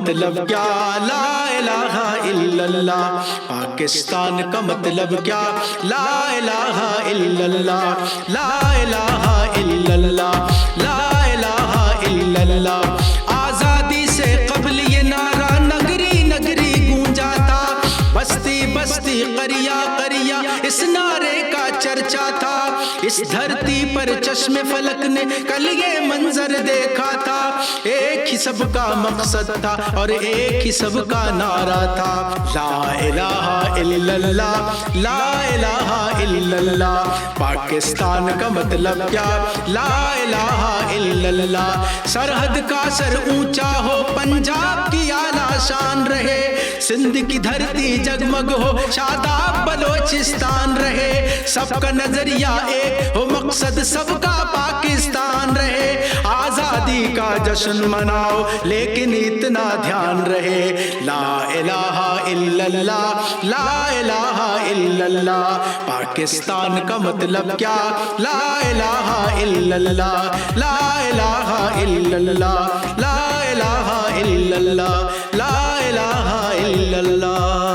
मतलब क्या, ला इलाहा इल्लल्लाह। पाकिस्तान का मतलब क्या, ला इलाहा इल्लल्लाह, ला इलाहा इल्लल्लाह, ला इलाहा इल्लल्लाह। आजादी से कबल ये नारा नगरी नगरी गूंजा था, बस्ती बस्ती करिया करिया इस नारे का चर्चा था। इस धरती पर चश्मे फलक ने कल ये मंजर देखा था। एक ही सबका मकसद था और एक ही सबका नारा था, ला इलाहा इल्लल्लाह, ला इलाहा इल्लल्लाह। पाकिस्तान का मतलब क्या, ला इलाहा इल्लल्लाह। सरहद का सर ऊंचा हो, पंजाब की आला शान रहे, सिंध की धरती जगमग हो, शादाब बलोचिस्तान रहे। सबका नजरिया एक हो, मकसद सबका पाकिस्तान रहे। आजादी का जश्न मनाओ लेकिन इतना ध्यान रहे, ला इलाहा इल्लल्लाह, ला इलाहा इल्लल्लाह। पाकिस्तान का मतलब क्या, ला इलाहा इल्लल्लाह, ला इलाहा इल्लल्लाह, ला इलाहा इल्लल्लाह, ला इलाहा इल्लल्लाह।